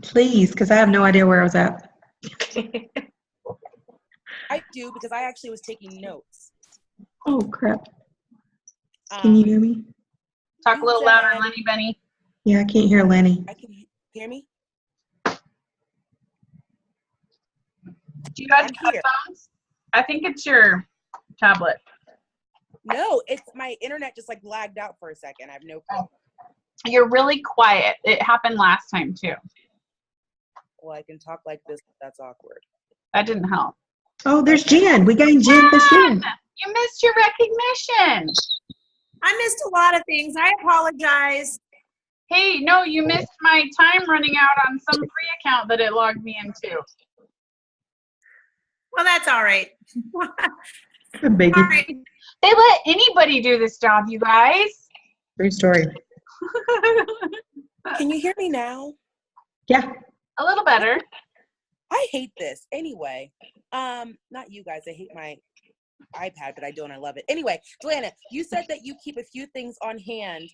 Please, because I have no idea where I was at. I do, because I actually was taking notes. Oh, crap. Can you hear me? Talk a little louder, Lenny Benny. Yeah, I can't hear Lenny. I can hear me? Do you have headphones? I think it's your tablet. No, it's my internet just like lagged out for a second. I have no clue. You're really quiet. It happened last time too. Well, I can talk like this, but that's awkward. That didn't help. Oh, there's Jen. We gained Jen for Jen. You missed your recognition. I missed a lot of things. I apologize. Hey, no, you missed my time running out on some free account that it logged me into. Well, that's all right. A biggie. All right. They let anybody do this job, you guys. True story. Can you hear me now? Yeah. A little better. I hate this. Anyway, not you guys. I hate my iPad, but I don't. I love it. Anyway, Joanna, you said that you keep a few things on hand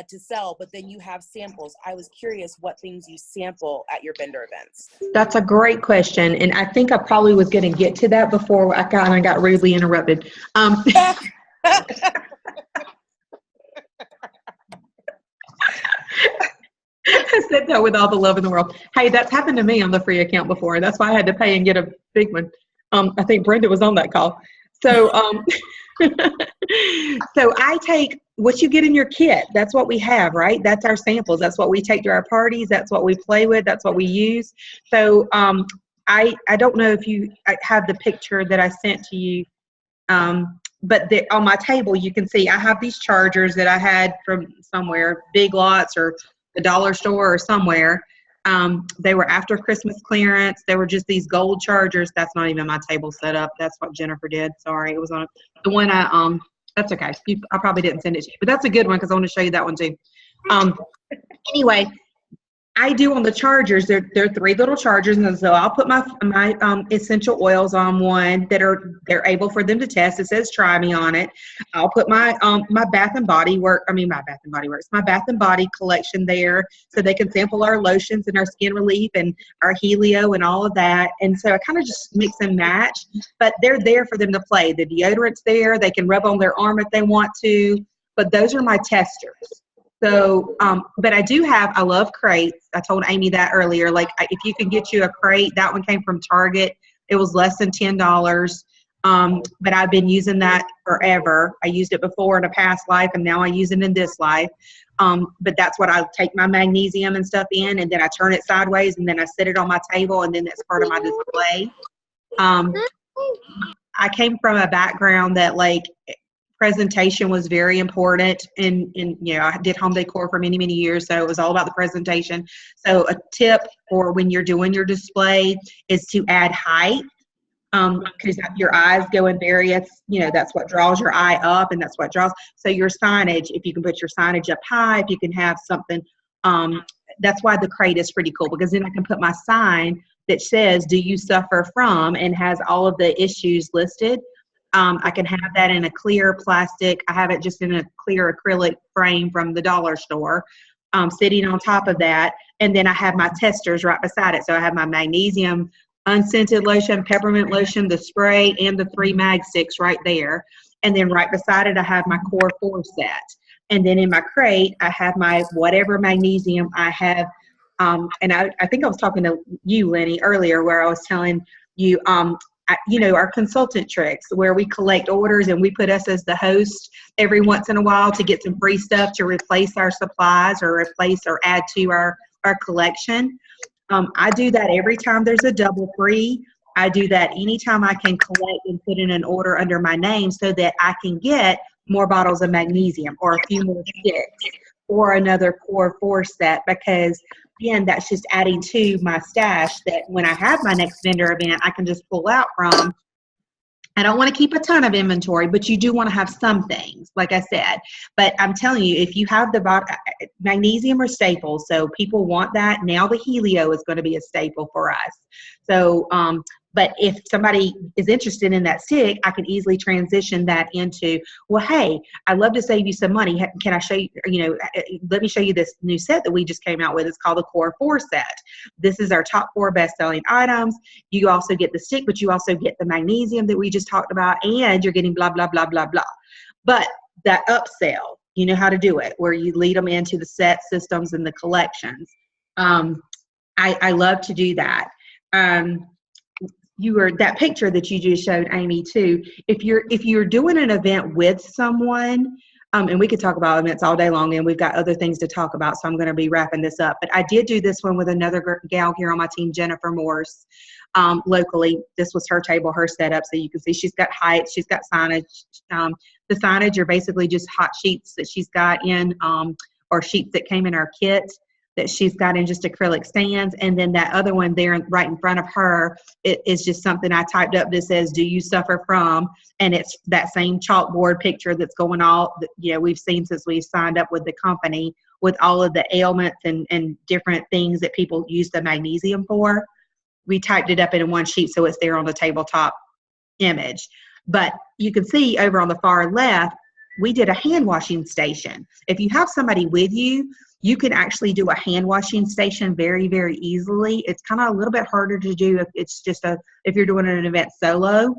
to sell, but then you have samples. I was curious what things you sample at your vendor events. That's a great question, and I think I probably was going to get to that before I got rudely interrupted. I said that with all the love in the world. Hey, that's happened to me on the free account before. That's why I had to pay and get a big one. I think Brenda was on that call. So, so I take what you get in your kit. That's what we have, right? That's our samples. That's what we take to our parties. That's what we play with. That's what we use. So, I don't know if you have the picture that I sent to you. But on my table, you can see I have these chargers that I had from somewhere, Big Lots or the dollar store or somewhere. They were after Christmas clearance. They were just these gold chargers. That's not even my table set up. That's what Jennifer did. Sorry. It was on the one that's okay. I probably didn't send it to you, but that's a good one because I want to show you that one too. Anyway, I do on the chargers. They're 3 little chargers, and so I'll put my essential oils on one they're able for them to test. It says "Try Me" on it. I'll put my my Bath and Body collection there, so they can sample our lotions and our Skin Relief and our Helio and all of that. And so I kind of just mix and match, but they're there for them to play. The deodorant's there. They can rub on their arm if they want to, but those are my testers. So, but I love crates. I told Amy that earlier. Like, if you can get you a crate, that one came from Target. It was less than $10. But I've been using that forever. I used it before in a past life, and now I use it in this life. But that's what I take my magnesium and stuff in, and then I turn it sideways, and then I set it on my table, and then that's part of my display. I came from a background that, like, presentation was very important, and you know, I did home decor for many years, so it was all about the presentation. So a tip for when you're doing your display is to add height, because your eyes go in various, you know, that's what draws your eye up, and that's what draws. So your signage, if you can put your signage up high, if you can have something, that's why the crate is pretty cool, because then I can put my sign that says "Do you suffer from?" and has all of the issues listed. I can have that in a clear plastic. I have it just in a clear acrylic frame from the dollar store, sitting on top of that. And then I have my testers right beside it. So I have my magnesium unscented lotion, peppermint lotion, the spray, and the 3 mag sticks right there. And then right beside it, I have my Core 4 set. And then in my crate, I have my whatever magnesium I have. And I think I was talking to you, Lenny, earlier, where I was telling you, you know, our consultant tricks, where we collect orders and we put us as the host every once in a while to get some free stuff to replace our supplies or replace or add to our collection. I do that every time there's a double free. I do that anytime I can collect and put in an order under my name so that I can get more bottles of magnesium or a few more sticks or another Core 4 set, because again, that's just adding to my stash that when I have my next vendor event, I can just pull out from. I don't want to keep a ton of inventory, but you do want to have some things, like I said. But I'm telling you, if you have the magnesium or staples, so people want that. Now the Helio is going to be a staple for us. So But if somebody is interested in that stick, I can easily transition that into, well, hey, I'd love to save you some money. Can I show you, let me show you this new set that we just came out with. It's called the Core 4 set. This is our top 4 best-selling items. You also get the stick, but you also get the magnesium that we just talked about, and you're getting blah, blah, blah, blah, blah. But that upsell, you know how to do it, where you lead them into the set systems and the collections. I love to do that. That picture that you just showed, Amy, too. If you're doing an event with someone, and we could talk about events all day long, and we've got other things to talk about, so I'm going to be wrapping this up. But I did do this one with another gal here on my team, Jennifer Morse, locally. This was her table, her setup, so you can see she's got heights, she's got signage. The signage are basically just hot sheets that she's got in, or sheets that came in our kit that she's got in just acrylic stands. And then that other one there right in front of her, it is just something I typed up that says, do you suffer from? And it's that same chalkboard picture that's going all, we've seen since we've signed up with the company, with all of the ailments and different things that people use the magnesium for. We typed it up in one sheet so it's there on the tabletop image. But you can see over on the far left, we did a hand washing station. If you have somebody with you, you can actually do a hand washing station very, very easily. It's kind of a little bit harder to do if it's if you're doing an event solo.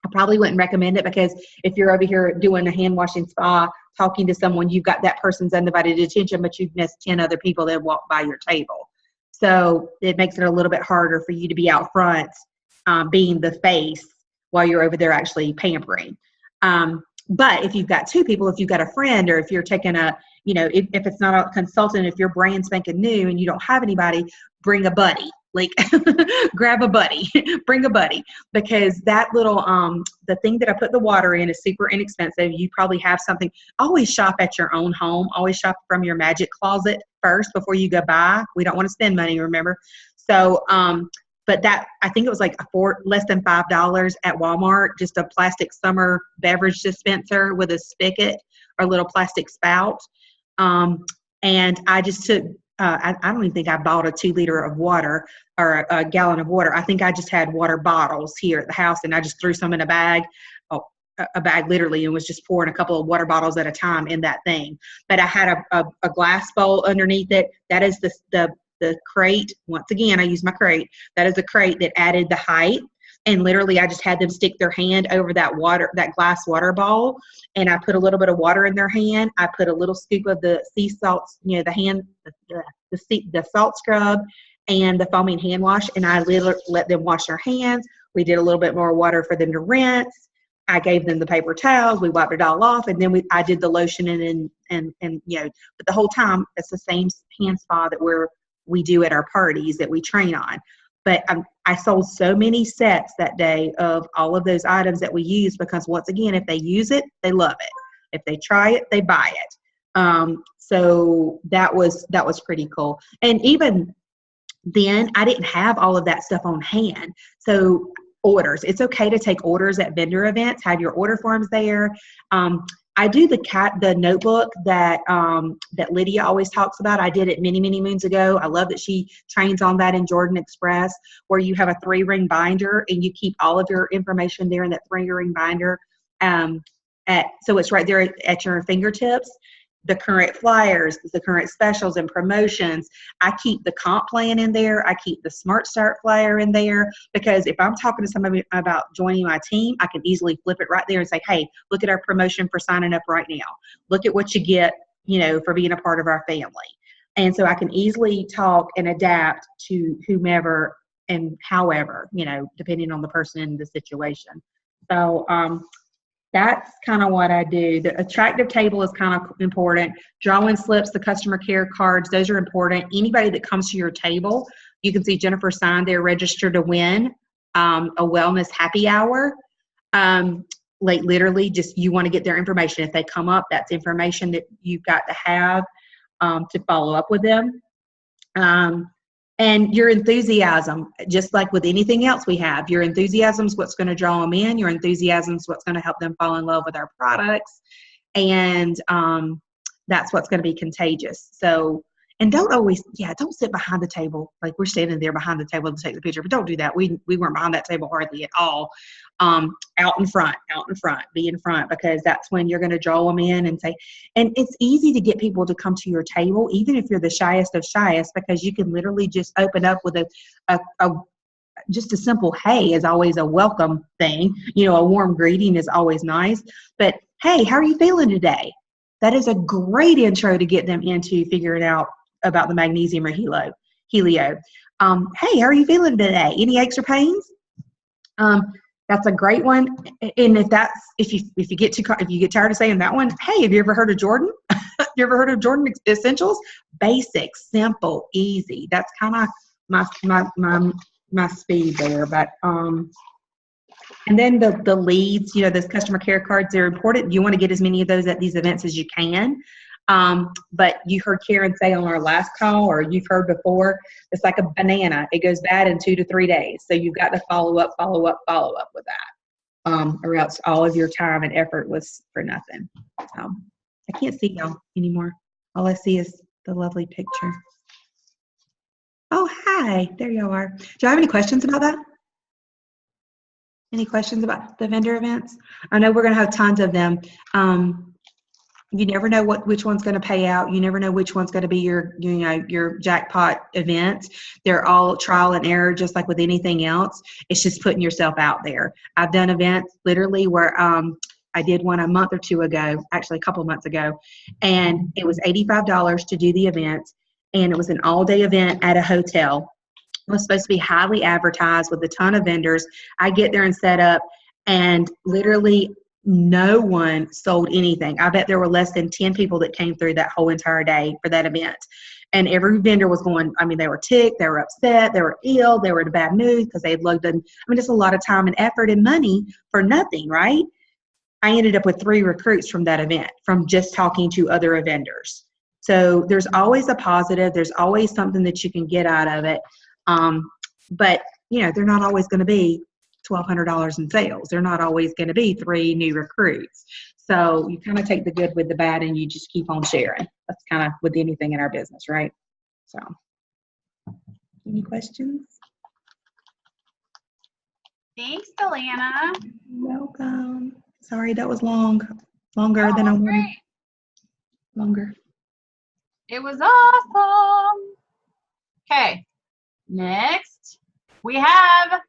I probably wouldn't recommend it, because if you're over here doing a hand washing spa, talking to someone, you've got that person's undivided attention, but you've missed 10 other people that walk by your table. So it makes it a little bit harder for you to be out front, being the face while you're over there actually pampering. But if you've got 2 people, if you've got a friend, or if you're taking if it's not a consultant, if you're brand spanking new and you don't have anybody, bring a buddy. Like, grab a buddy, bring a buddy, because that little, the thing that I put the water in is super inexpensive. You probably have something. Always shop at your own home. Always shop from your magic closet first before you go buy. We don't want to spend money, remember? So, but that, I think it was like less than $5 at Walmart, just a plastic summer beverage dispenser with a spigot or a little plastic spout. And I just took, I don't even think I bought a 2-liter of water or a gallon of water. I think I just had water bottles here at the house, and I just threw some in a bag, a bag literally, and was just pouring a couple of water bottles at a time in that thing. But I had a glass bowl underneath it. That is the crate. Once again, I used my crate. That is a crate that added the height. And literally, I just had them stick their hand over that glass water bowl, and I put a little bit of water in their hand. I put a little scoop of the sea salt, the salt scrub, and the foaming hand wash, and I let them wash their hands. We did a little bit more water for them to rinse. I gave them the paper towels. We wiped it all off, and then I did the lotion and but the whole time it's the same hand spa that we do at our parties that we train on. But I sold so many sets that day of all of those items that we use, because once again, if they use it, they love it. If they try it, they buy it. So that was pretty cool. And even then, I didn't have all of that stuff on hand. So orders, it's okay to take orders at vendor events. Have your order forms there. I do the notebook that Lydia always talks about. I did it many, many moons ago. I love that she trains on that in Jordan Express, where you have a 3-ring binder and you keep all of your information there in that 3-ring binder. So it's right there at your fingertips. The current flyers, the current specials and promotions. I keep the comp plan in there. I keep the Smart Start flyer in there, because if I'm talking to somebody about joining my team, I can easily flip it right there and say, hey, look at our promotion for signing up right now. Look at what you get, for being a part of our family. And so I can easily talk and adapt to whomever and however, depending on the person and the situation. So, that's kind of what I do. The attractive table is kind of important. Drawing slips, the customer care cards, those are important. Anybody that comes to your table, you can see Jennifer signed there, register to win a wellness happy hour. Like literally just, you want to get their information. If they come up, that's information that you've got to have to follow up with them. And your enthusiasm, just like with anything else we have, your enthusiasm is what's going to draw them in. Your enthusiasm is what's going to help them fall in love with our products. And that's what's going to be contagious. So And don't sit behind the table. Like we're standing there behind the table to take the picture, but don't do that. We weren't behind that table hardly at all. Out in front, be in front, because that's when you're going to draw them in and say, and it's easy to get people to come to your table, even if you're the shyest of shyest, because you can literally just open up with just a simple hey is always a welcome thing. A warm greeting is always nice. But hey, how are you feeling today? That is a great intro to get them into figuring out about the magnesium or Helio. Hey, how are you feeling today? Any aches or pains? That's a great one. And if you get tired of saying that one, hey, have you ever heard of Jordan? You ever heard of Jordan Essentials? Basic, simple, easy. That's kind of my speed there. But and then the leads, those customer care cards, they're important. You want to get as many of those at these events as you can. But you heard Karen say on our last call, or you've heard before, it's like a banana. It goes bad in 2 to 3 days. So you've got to follow up with that. Or else all of your time and effort was for nothing. So I can't see y'all anymore. All I see is the lovely picture. Oh, hi. There y'all are. Do you have any questions about that? Any questions about the vendor events? I know we're going to have tons of them. You never know which one's going to pay out. You never know which one's going to be your jackpot event. They're all trial and error, just like with anything else. It's just putting yourself out there. I've done events literally where I did one a month or two ago, actually a couple of months ago, and it was $85 to do the event, and it was an all-day event at a hotel. It was supposed to be highly advertised with a ton of vendors. I get there and set up, and literally no one sold anything. I bet there were less than 10 people that came through that whole entire day for that event. And every vendor was going, they were ticked, they were upset, they were ill, they were in a bad mood because they had lugged in, just a lot of time and effort and money for nothing, right? I ended up with 3 recruits from that event, from just talking to other vendors. So there's always a positive. There's always something that you can get out of it. But they're not always going to be $1,200 in sales. They're not always going to be 3 new recruits. So you kind of take the good with the bad and you just keep on sharing. That's kind of with anything in our business, right? So any questions? Thanks, Delana. Welcome. Sorry, that was longer than I wanted. Great. Longer. It was awesome. Okay, next we have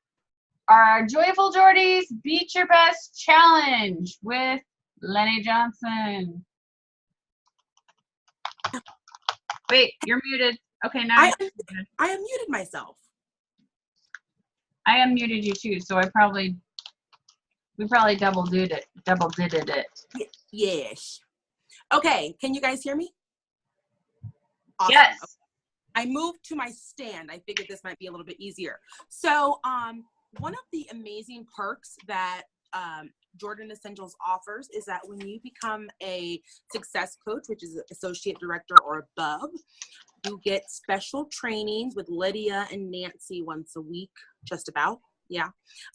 our Joyful Geordies Beat Your Best Challenge with Lenny Johnson. Wait, you're muted. Okay, now I unmuted myself. I unmuted you too, so we probably double did it. Yes. Okay, can you guys hear me? Awesome. Yes. Okay. I moved to my stand. I figured this might be a little bit easier. So one of the amazing perks that Jordan Essentials offers is that when you become a success coach, which is associate director or above, you get special trainings with Lydia and Nancy once a week, just about. Yeah.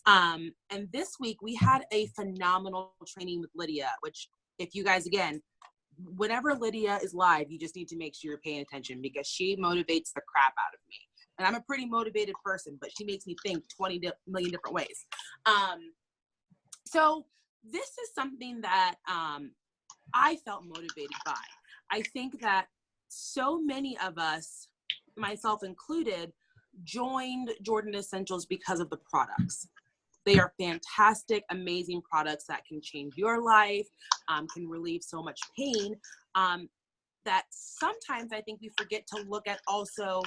And this week we had a phenomenal training with Lydia, which if you guys, again, whenever Lydia is live, you just need to make sure you're paying attention because she motivates the crap out of me. And I'm a pretty motivated person, but she makes me think 20 million different ways. So this is something that I felt motivated by. I think that so many of us, myself included, joined Jordan Essentials because of the products. They are fantastic, amazing products that can change your life, can relieve so much pain, that sometimes I think we forget to look at also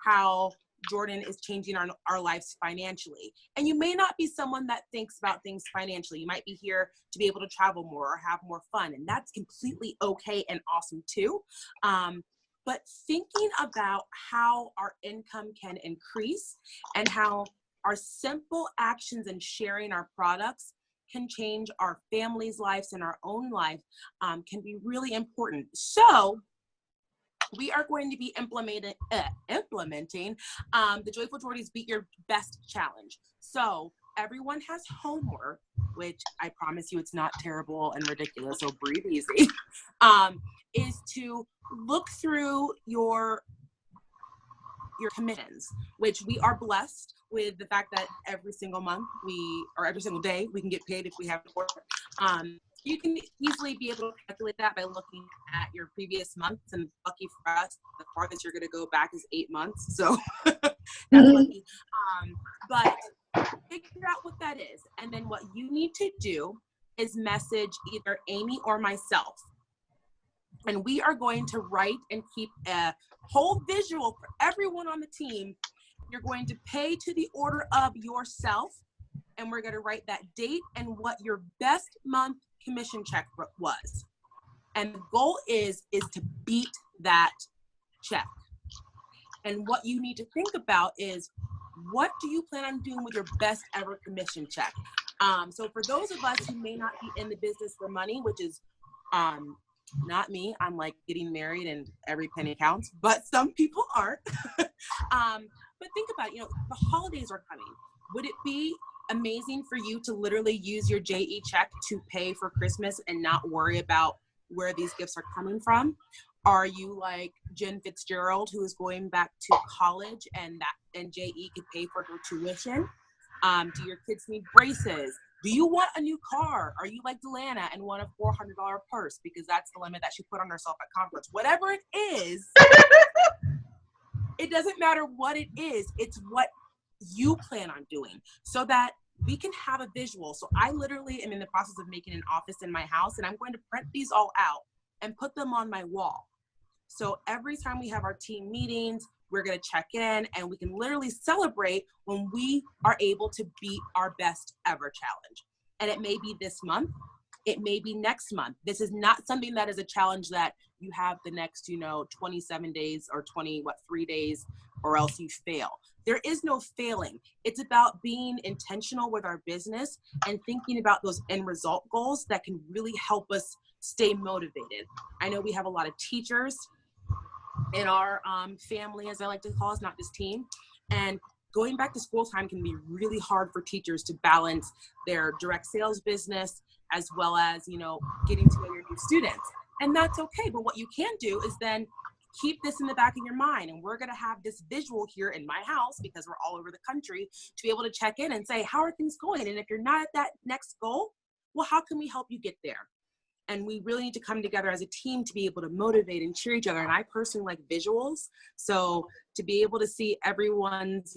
how Jordan is changing our lives financially. And you may not be someone that thinks about things financially. You might be here to be able to travel more or have more fun, and that's completely okay and awesome too. But thinking about how our income can increase and how our simple actions and sharing our products can change our family's lives and our own life can be really important. So we are going to be implementing the Joyful Geordies Beat Your Best Challenge. So everyone has homework which I promise you it's not terrible and ridiculous, so breathe easy, is to look through your commissions, which we are blessed with the fact that every single month every single day we can get paid if we have to work. You can easily be able to calculate that by looking at your previous months, and lucky for us, the farthest you're going to go back is 8 months, so that's lucky. But figure out what that is, and then what you need to do is message either Amy or myself, and we are going to write and keep a whole visual for everyone on the team. You're going to pay to the order of yourself, and we're going to write that date and what your best month commission check was. And the goal is to beat that check. And what you need to think about is, what do you plan on doing with your best ever commission check? So for those of us who may not be in the business for money, which is not me, I'm like getting married and every penny counts, but some people aren't. But think about it, the holidays are coming. Would it be amazing for you to literally use your JE check to pay for Christmas and not worry about where these gifts are coming from? Are you like Jen Fitzgerald, who is going back to college and JE could pay for her tuition? Do your kids need braces? Do you want a new car? Are you like Delana and want a $400 purse because that's the limit that she put on herself at conference? Whatever it is, it doesn't matter what it is. It's what you plan on doing so that we can have a visual. So I literally am in the process of making an office in my house, and I'm going to print these all out and put them on my wall. So every time we have our team meetings, we're going to check in, and we can literally celebrate when we are able to beat our best ever challenge. And it may be this month, it may be next month. This is not something that is a challenge that you have the next, 27 days or 3 days, or else you fail. There is no failing. It's about being intentional with our business and thinking about those end result goals that can really help us stay motivated. I know we have a lot of teachers in our family, as I like to call us, not this team. And going back to school time can be really hard for teachers to balance their direct sales business as well as, getting to know your new students. And that's okay. But what you can do is then keep this in the back of your mind. And we're going to have this visual here in my house, because we're all over the country, to be able to check in and say, how are things going? And if you're not at that next goal, well, how can we help you get there? And we really need to come together as a team to be able to motivate and cheer each other. And I personally like visuals. So to be able to see everyone's,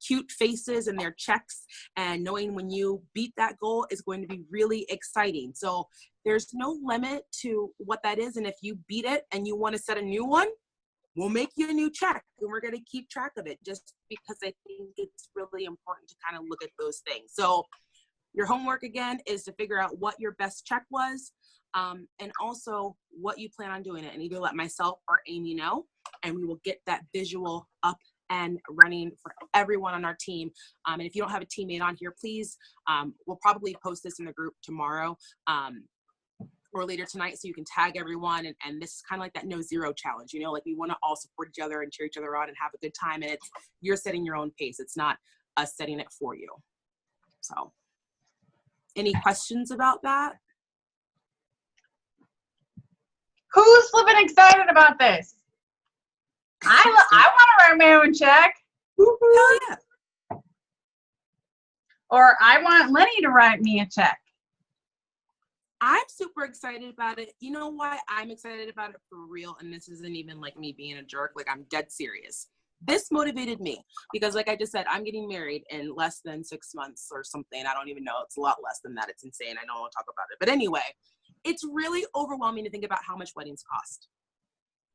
cute faces and their checks, and knowing when you beat that goal is going to be really exciting. So there's no limit to what that is. And if you beat it and you want to set a new one, we'll make you a new check, and we're going to keep track of it, just because I think it's really important to kind of look at those things. So your homework again is to figure out what your best check was, and also what you plan on doing it, and either let myself or Amy know, and we will get that visual up and running for everyone on our team. And if you don't have a teammate on here, please, we'll probably post this in the group tomorrow or later tonight, so you can tag everyone. And this is kind of like that No Zero challenge, like we want to all support each other and cheer each other on and have a good time. And you're setting your own pace. It's not us setting it for you. So any questions about that? Who's flipping excited about this? I want to write my own check. Hell yeah. Or I want Lenny to write me a check. I'm super excited about it. You know why I'm excited about it for real? And this isn't even like me being a jerk. Like, I'm dead serious. This motivated me because, like I just said, I'm getting married in less than 6 months or something. I don't even know. It's a lot less than that. It's insane. I don't want to talk about it. But anyway, it's really overwhelming to think about how much weddings cost.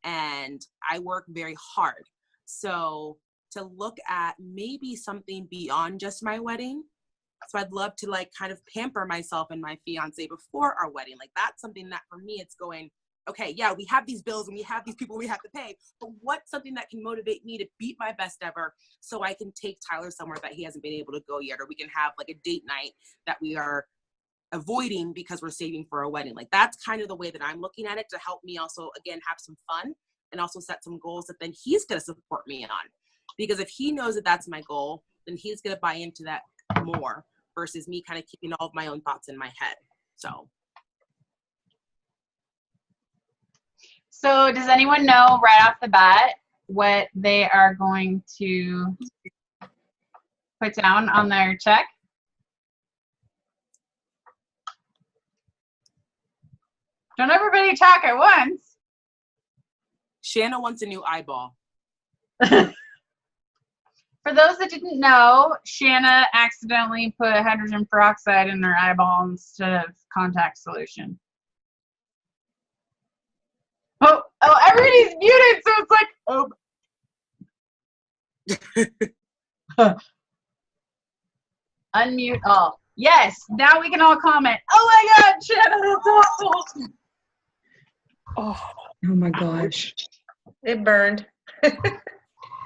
And I work very hard. So to look at maybe something beyond just my wedding. So I'd love to like kind of pamper myself and my fiance before our wedding. Like, that's something that for me, it's going, okay, yeah, we have these bills and we have these people we have to pay, but what's something that can motivate me to beat my best ever so I can take Tyler somewhere that he hasn't been able to go yet, or we can have like a date night that we are avoiding because we're saving for a wedding. Like, that's kind of the way that I'm looking at it, to help me also, again, have some fun and also set some goals that then he's going to support me on. Because if he knows that that's my goal, then he's going to buy into that more. versus me kind of keeping all of my own thoughts in my head. So does anyone know right off the bat what they are going to put down on their check? Don't everybody talk at once. Shanna wants a new eyeball. For those that didn't know, Shanna accidentally put hydrogen peroxide in her eyeball instead of contact solution. Oh, everybody's muted, so it's like, unmute all. Yes, now we can all comment. Oh my God, Shanna, that's awesome. Oh my gosh. It burned.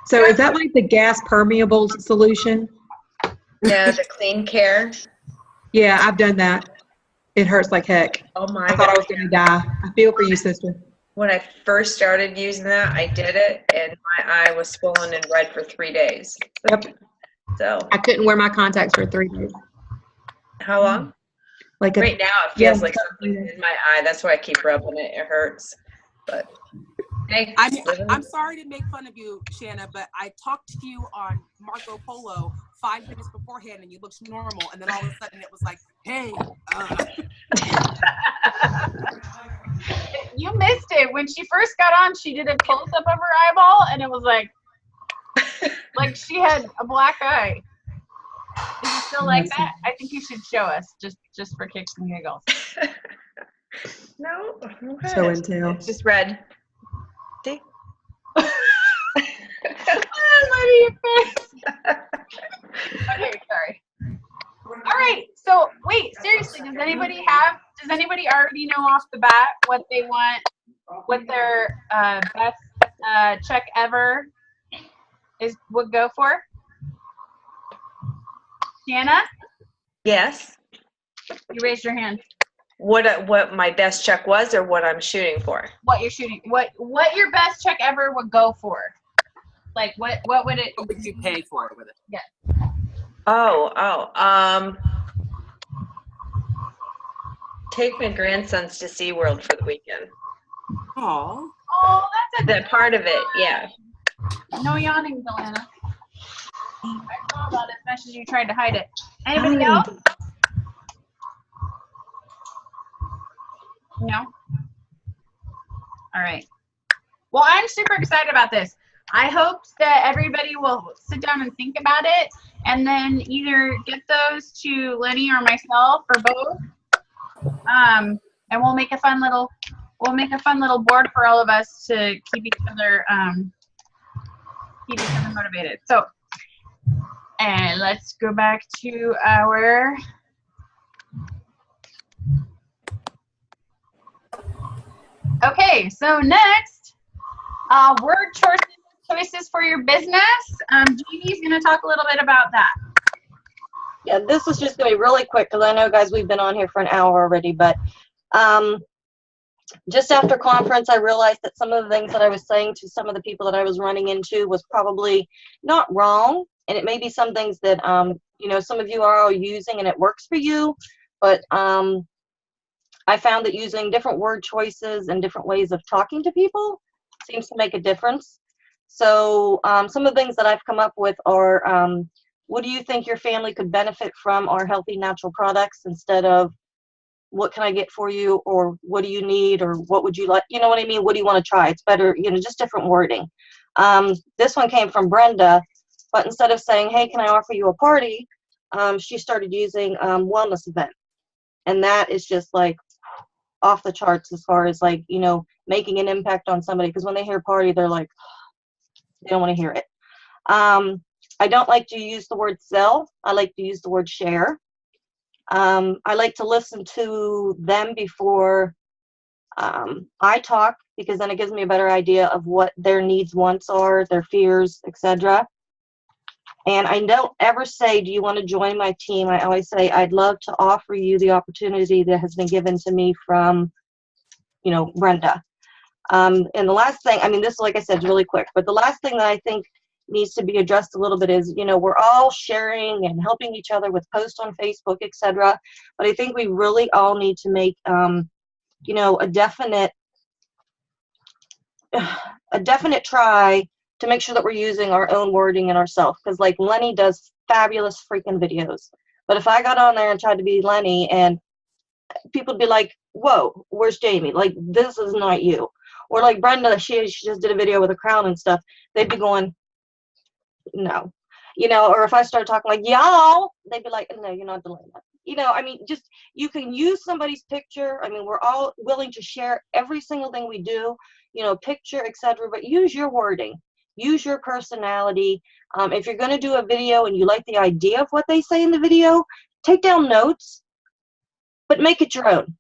So is that like the gas permeable solution? Yeah, the Clean Care. Yeah, I've done that. It hurts like heck. Oh my I thought I God. was going to die. I feel for you, sister. When I first started using that, I did it, and my eye was swollen and red for 3 days. Yep. So, I couldn't wear my contacts for 3 days. how long? Like Right now, it feels yeah. like something's in my eye. That's why I keep rubbing it. It hurts. But, hey. I'm sorry to make fun of you, Shanna, but I talked to you on Marco Polo 5 minutes beforehand, and you looked normal, and then all of a sudden it was like, hey. You missed it. When she first got on, she did a close-up of her eyeball, and it was like she had a black eye. Is it still like that? I think you should show us, just for kicks and giggles. No. Okay. Show and tell. It's just red. See? Okay, sorry. All right. So wait, seriously, does anybody already know off the bat what they want, what their best check ever would go for? Shanna, Yes. you raised your hand. What my best check was, or what I'm shooting for? What you're shooting? What your best check ever would go for? Like what would it? What would you pay for it with it? Yeah. Take my grandsons to SeaWorld for the weekend. Aw. Oh, that's That part of it, yeah. no yawning, Delana. I saw that as much as you tried to hide it. Anybody else? No? All right. Well, I'm super excited about this. I hope that everybody will sit down and think about it, and then either get those to Lenny or myself or both. And we'll make a fun little board for all of us to keep each other motivated. So, and let's go back to our okay. So next, word choices for your business. Jeannie's going to talk a little bit about that. Yeah, this is just going to be really quick because I know, guys, we've been on here for an hour already. But just after conference, I realized that some of the things that I was saying to some of the people that I was running into was probably not wrong. And it may be some things that, some of you are all using and it works for you. But I found that using different word choices and different ways of talking to people seems to make a difference. So some of the things that I've come up with are, what do you think your family could benefit from our healthy natural products, instead of what can I get for you, or what do you need, or what would you like, you know what I mean? What do you want to try? It's better, just different wording. This one came from Brenda, but instead of saying, hey, can I offer you a party? She started using wellness event. And that is just like off the charts as far as like, making an impact on somebody. Because when they hear party, they're like, they don't want to hear it. I don't like to use the word sell. I like to use the word share. I like to listen to them before I talk, because then it gives me a better idea of what their needs, wants are, their fears, etc. And I don't ever say, do you want to join my team? I always say, I'd love to offer you the opportunity that has been given to me from, Brenda. And the last thing, this, like I said, is really quick, but the last thing that I think needs to be addressed a little bit is, you know, we're all sharing and helping each other with posts on Facebook, etc. But I think we really all need to make, you know, a definite try to make sure that we're using our own wording and ourselves. Because like Lenny does fabulous freaking videos. But if I got on there and tried to be Lenny, and people would be like, whoa, where's Jamie? Like, this is not you. Or like Brenda, she just did a video with a crown and stuff. They'd be going, no. You know, or if I started talking like, y'all, they'd be like, no, you're not Delana. You know, I mean, just, you can use somebody's picture. I mean, we're all willing to share every single thing we do, you know, picture, etc. But use your wording. Use your personality. If you're going to do a video and you like the idea of what they say in the video, take down notes, but make it your own.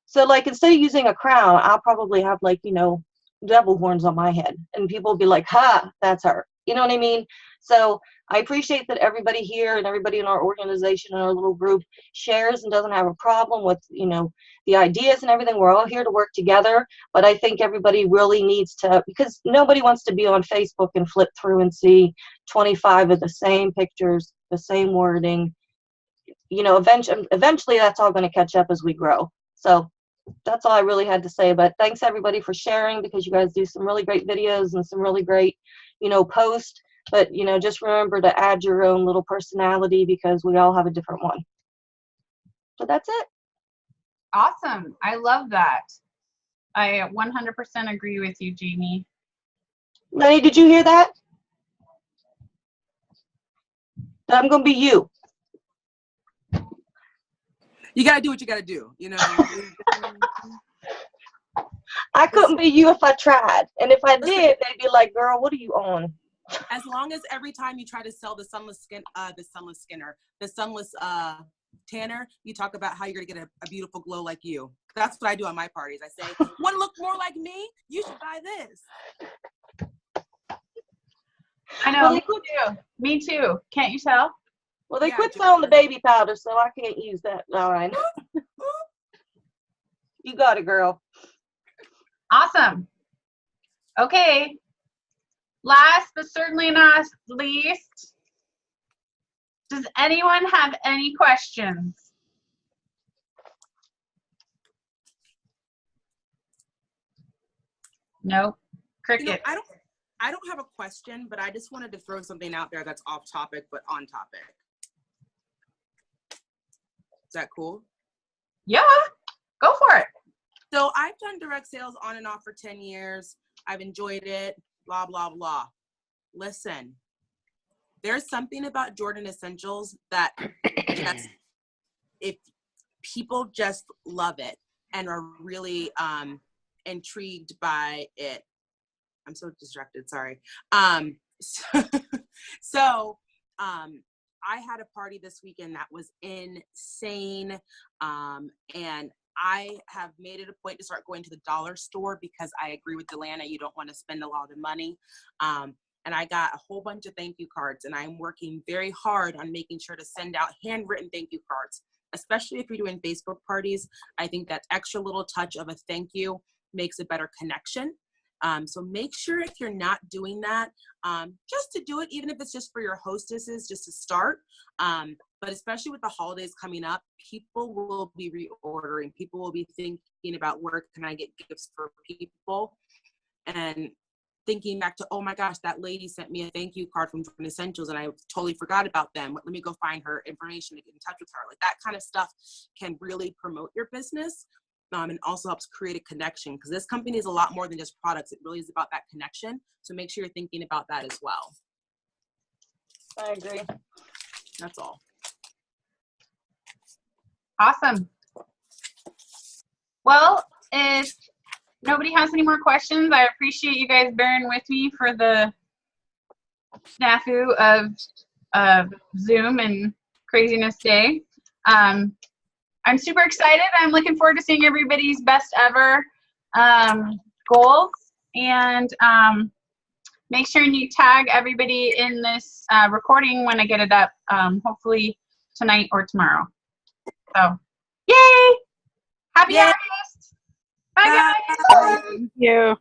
So like, instead of using a crown, I'll probably have like, you know, devil horns on my head, and people will be like, ha, that's her. You know what I mean? So I appreciate that everybody here and everybody in our organization and our little group shares and doesn't have a problem with, you know, the ideas and everything. We're all here to work together, but I think everybody really needs to, because nobody wants to be on Facebook and flip through and see 25 of the same pictures, the same wording. You know, eventually that's all going to catch up as we grow. So that's all I really had to say. But thanks everybody for sharing, because you guys do some really great videos and some really great, you know, posts. But, you know, just remember to add your own little personality, because we all have a different one. So that's it. Awesome. I love that. I 100% agree with you, Jamie. Lenny, did you hear that? That I'm going to be you. You gotta do what you gotta do, you know. I couldn't be you if I tried. And if I did, they'd be like, girl, what are you on? As long as every time you try to sell the sunless tanner, you talk about how you're gonna get a beautiful glow like you. That's what I do on my parties. I say, want to look more like me? You should buy this. I know, me too. Me too. Can't you tell? Well, they quit selling the baby powder, so I can't use that line. You got it, girl. Awesome. Okay. Last but certainly not least, does anyone have any questions? Nope. Cricket. You know, I don't have a question, but I just wanted to throw something out there that's off topic but on topic. Is that cool? Yeah, go for it. So I've done direct sales on and off for 10 years. I've enjoyed it, blah, blah, blah. Listen, there's something about Jordan Essentials that just, if people just love it and are really intrigued by it. I'm so distracted, sorry. I had a party this weekend that was insane. And I have made it a point to start going to the dollar store, because I agree with Delana, you don't want to spend a lot of money. And I got a whole bunch of thank you cards, and I'm working very hard on making sure to send out handwritten thank you cards, especially if you're doing Facebook parties. I think that extra little touch of a thank you makes a better connection. So make sure, if you're not doing that, just to do it, even if it's just for your hostesses, just to start. But especially with the holidays coming up, people will be reordering. People will be thinking about, where can I get gifts for people? And thinking back to, oh my gosh, that lady sent me a thank you card from Jordan Essentials and I totally forgot about them. Let me go find her information to get in touch with her. Like, that kind of stuff can really promote your business. And also helps create a connection, because this company is a lot more than just products. It really is about that connection. So make sure you're thinking about that as well. I agree. That's all. Awesome. Well, if nobody has any more questions, I appreciate you guys bearing with me for the snafu of Zoom and craziness day. I'm super excited. I'm looking forward to seeing everybody's best ever goals. And make sure you tag everybody in this recording when I get it up, hopefully tonight or tomorrow. So, yay! Happy August! Bye, guys! Thank you.